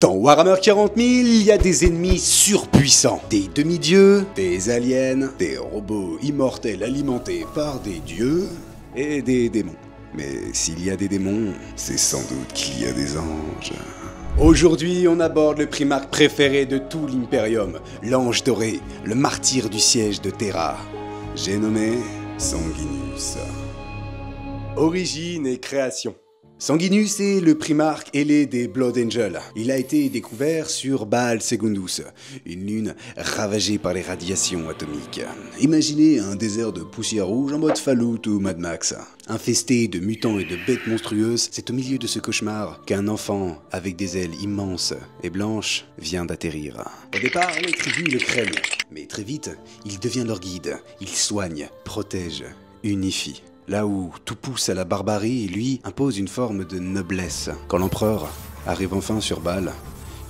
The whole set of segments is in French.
Dans Warhammer 40 000, il y a des ennemis surpuissants, des demi-dieux, des aliens, des robots immortels alimentés par des dieux et des démons. Mais s'il y a des démons, c'est sans doute qu'il y a des anges. Aujourd'hui, on aborde le primarque préféré de tout l'Imperium, l'ange doré, le martyr du siège de Terra. J'ai nommé Sanguinus. Origine et création. Sanguinus est le primarque ailé des Blood Angels. Il a été découvert sur Baal Secundus, une lune ravagée par les radiations atomiques. Imaginez un désert de poussière rouge en mode Fallout ou Mad Max. Infesté de mutants et de bêtes monstrueuses, c'est au milieu de ce cauchemar qu'un enfant avec des ailes immenses et blanches vient d'atterrir. Au départ, les tribus le craignent, mais très vite, il devient leur guide. Il soigne, protège, unifie. Là où tout pousse à la barbarie, lui impose une forme de noblesse. Quand l'empereur arrive enfin sur Baal,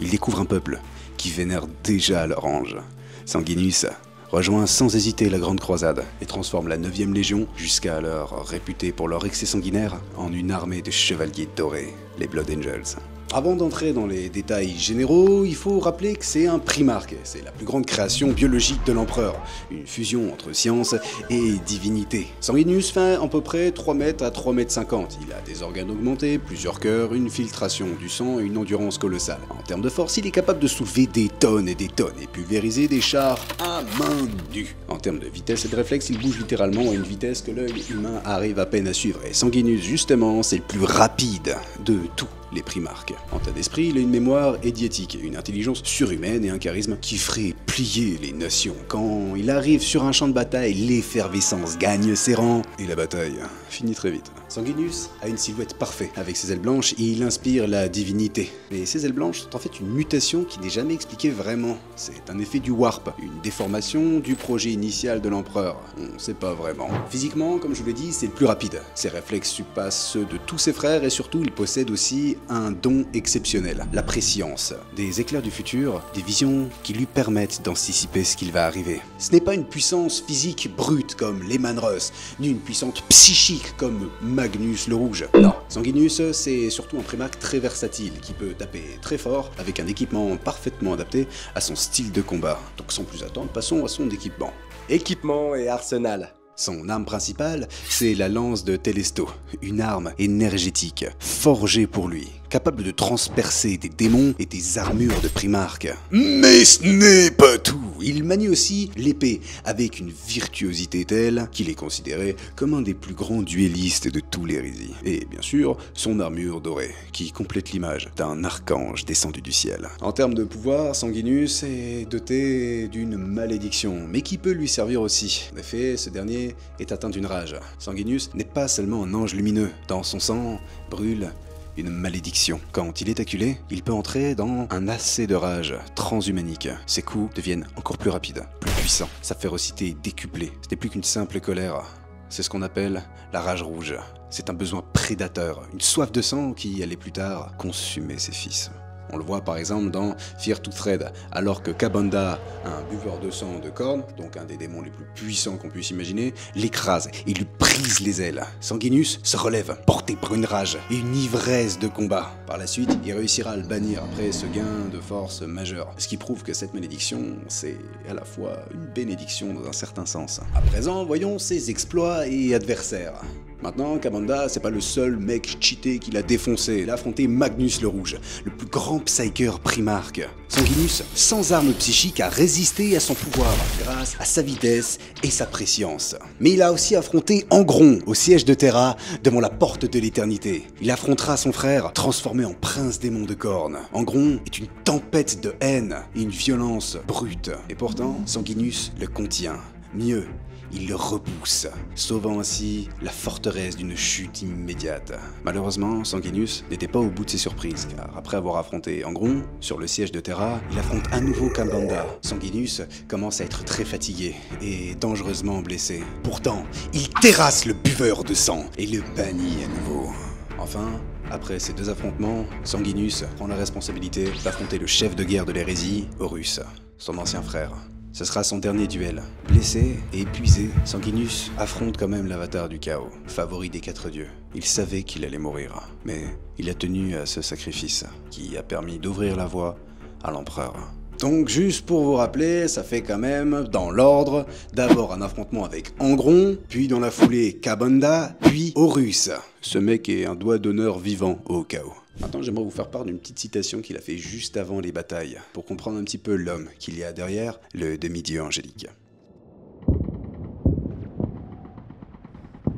il découvre un peuple qui vénère déjà leur ange. Sanguinus rejoint sans hésiter la Grande Croisade et transforme la 9e Légion, jusqu'à alors réputée pour leur excès sanguinaire, en une armée de chevaliers dorés, les Blood Angels. Avant d'entrer dans les détails généraux, il faut rappeler que c'est un primarque. C'est la plus grande création biologique de l'empereur. Une fusion entre science et divinité. Sanguinus fait à peu près 3 mètres à 3 mètres 50. Il a des organes augmentés, plusieurs cœurs, une filtration du sang et une endurance colossale. En termes de force, il est capable de soulever des tonnes et pulvériser des chars à main nue. En termes de vitesse et de réflexe, il bouge littéralement à une vitesse que l'œil humain arrive à peine à suivre. Et Sanguinus, justement, c'est le plus rapide de tous les primarques. En tas d'esprit, il a une mémoire idiotique, une intelligence surhumaine et un charisme qui ferait plier les nations. Quand il arrive sur un champ de bataille, l'effervescence gagne ses rangs et la bataille finit très vite. Sanguinus a une silhouette parfaite. Avec ses ailes blanches, il inspire la divinité. Mais ces ailes blanches sont en fait une mutation qui n'est jamais expliquée vraiment. C'est un effet du warp, une déformation du projet initial de l'empereur. On ne sait pas vraiment. Physiquement, comme je vous l'ai dit, c'est le plus rapide. Ses réflexes surpassent ceux de tous ses frères et surtout, il possède aussi un don exceptionnel, la préscience. Des éclairs du futur, des visions qui lui permettent d'anticiper ce qu'il va arriver. Ce n'est pas une puissance physique brute comme Leman Russ, ni une puissance psychique comme Magnus le Rouge. Non, Sanguinus, c'est surtout un primarque très versatile qui peut taper très fort avec un équipement parfaitement adapté à son style de combat. Donc sans plus attendre, passons à son équipement. Équipement et arsenal. Son arme principale, c'est la lance de Telesto, une arme énergétique, forgée pour lui, capable de transpercer des démons et des armures de primarque. Mais ce n'est pas tout. Il manie aussi l'épée avec une virtuosité telle qu'il est considéré comme un des plus grands duellistes de tous les hérésies. Et bien sûr, son armure dorée, qui complète l'image d'un archange descendu du ciel. En termes de pouvoir, Sanguinus est doté d'une malédiction, mais qui peut lui servir aussi. En effet, ce dernier est atteint d'une rage. Sanguinus n'est pas seulement un ange lumineux. Dans son sang brûle une malédiction. Quand il est acculé, il peut entrer dans un accès de rage transhumanique. Ses coups deviennent encore plus rapides, plus puissants. Sa férocité est décuplée. Ce n'est plus qu'une simple colère. C'est ce qu'on appelle la rage rouge. C'est un besoin prédateur, une soif de sang qui allait plus tard consumer ses fils. On le voit par exemple dans Fear to Thread, alors que Ka'Bandha, un buveur de sang de Khorne, donc un des démons les plus puissants qu'on puisse imaginer, l'écrase et lui brise les ailes. Sanguinus se relève, porté par une rage et une ivresse de combat. Par la suite, il réussira à le bannir après ce gain de force majeur. Ce qui prouve que cette malédiction, c'est à la fois une bénédiction dans un certain sens. À présent, voyons ses exploits et adversaires. Maintenant, Ka'Bandha, c'est pas le seul mec cheaté qu'il a défoncé. Il a affronté Magnus le Rouge, le plus grand psyker primarque. Sanguinus, sans arme psychique, a résisté à son pouvoir grâce à sa vitesse et sa prescience. Mais il a aussi affronté Angron au siège de Terra devant la porte de l'éternité. Il affrontera son frère transformé en prince démon de Khorne. Angron est une tempête de haine et une violence brute. Et pourtant, Sanguinus le contient. Mieux, il le repousse, sauvant ainsi la forteresse d'une chute immédiate. Malheureusement, Sanguinus n'était pas au bout de ses surprises, car après avoir affronté Angron sur le siège de Terra, il affronte à nouveau Ka'Bandha. Sanguinus commence à être très fatigué et dangereusement blessé. Pourtant, il terrasse le buveur de sang et le bannit à nouveau. Enfin, après ces deux affrontements, Sanguinus prend la responsabilité d'affronter le chef de guerre de l'hérésie, Horus, son ancien frère. Ce sera son dernier duel. Blessé et épuisé, Sanguinius affronte quand même l'avatar du chaos, favori des 4 dieux. Il savait qu'il allait mourir, mais il a tenu à ce sacrifice qui a permis d'ouvrir la voie à l'empereur. Donc juste pour vous rappeler, ça fait quand même, dans l'ordre, d'abord un affrontement avec Angron, puis dans la foulée Kabanda, puis Horus. Ce mec est un doigt d'honneur vivant au chaos. Maintenant j'aimerais vous faire part d'une petite citation qu'il a fait juste avant les batailles, pour comprendre un petit peu l'homme qu'il y a derrière le demi-dieu angélique.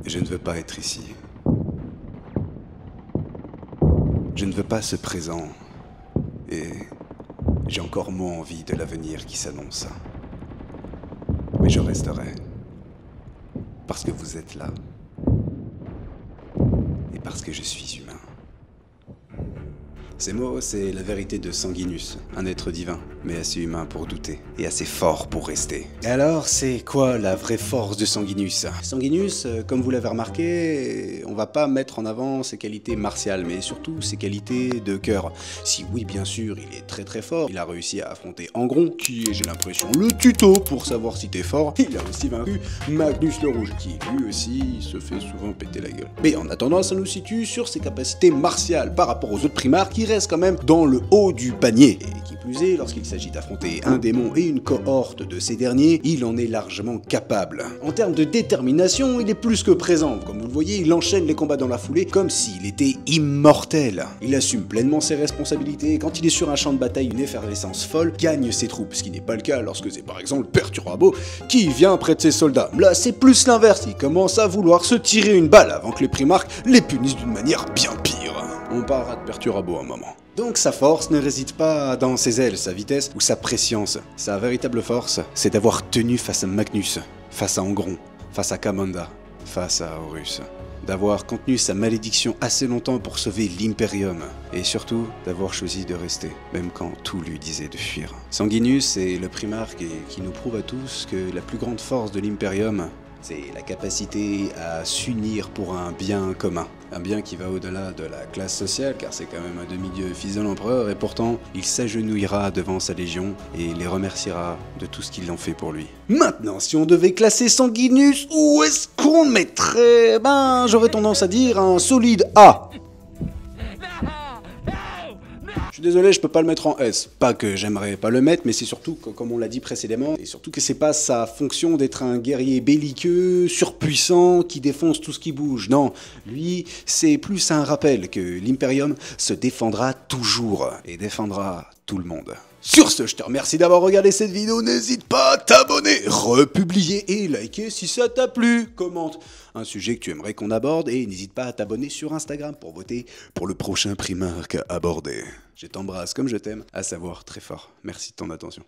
Je ne veux pas être ici. Je ne veux pas ce présent. Et j'ai encore moins envie de l'avenir qui s'annonce. Mais je resterai. Parce que vous êtes là. Et parce que je suis humain. Ces mots, c'est la vérité de Sanguinius, un être divin, mais assez humain pour douter, et assez fort pour rester. Et alors, c'est quoi la vraie force de Sanguinius? Sanguinius, comme vous l'avez remarqué, on va pas mettre en avant ses qualités martiales, mais surtout ses qualités de cœur. Si oui, bien sûr, il est très très fort, il a réussi à affronter Angron, qui est, j'ai l'impression, le tuto pour savoir si t'es fort. Il a aussi vaincu Magnus le Rouge, qui lui aussi se fait souvent péter la gueule. Mais en attendant, ça nous situe sur ses capacités martiales par rapport aux autres primaires qui reste quand même dans le haut du panier. Et qui plus est, lorsqu'il s'agit d'affronter un démon et une cohorte de ces derniers, il en est largement capable. En termes de détermination, il est plus que présent. Comme vous le voyez, il enchaîne les combats dans la foulée comme s'il était immortel. Il assume pleinement ses responsabilités et quand il est sur un champ de bataille, une effervescence folle gagne ses troupes, ce qui n'est pas le cas lorsque c'est par exemple Perturabo qui vient près de ses soldats. Là, c'est plus l'inverse, il commence à vouloir se tirer une balle avant que les primarques les punissent d'une manière bien pire. On parlera de Perturabo un moment. Donc sa force ne réside pas dans ses ailes, sa vitesse ou sa prescience. Sa véritable force, c'est d'avoir tenu face à Magnus, face à Angron, face à Kabanda, face à Horus. D'avoir contenu sa malédiction assez longtemps pour sauver l'Imperium. Et surtout, d'avoir choisi de rester, même quand tout lui disait de fuir. Sanguinius est le primarque qui nous prouve à tous que la plus grande force de l'Imperium, c'est la capacité à s'unir pour un bien commun. Un bien qui va au-delà de la classe sociale, car c'est quand même un demi-dieu fils de l'empereur, et pourtant, il s'agenouillera devant sa légion et les remerciera de tout ce qu'ils ont fait pour lui. Maintenant, si on devait classer Sanguinius, où est-ce qu'on le mettrait? Ben, j'aurais tendance à dire un solide A. Je suis désolé, je peux pas le mettre en S. Pas que j'aimerais pas le mettre, mais c'est surtout, comme on l'a dit précédemment, et surtout que c'est pas sa fonction d'être un guerrier belliqueux, surpuissant, qui défonce tout ce qui bouge. Non, lui, c'est plus un rappel que l'Imperium se défendra toujours, et défendra tout le monde. Sur ce, je te remercie d'avoir regardé cette vidéo, n'hésite pas à t'abonner, republier et liker si ça t'a plu, commente un sujet que tu aimerais qu'on aborde et n'hésite pas à t'abonner sur Instagram pour voter pour le prochain primarque à aborder. Je t'embrasse comme je t'aime, à savoir très fort. Merci de ton attention.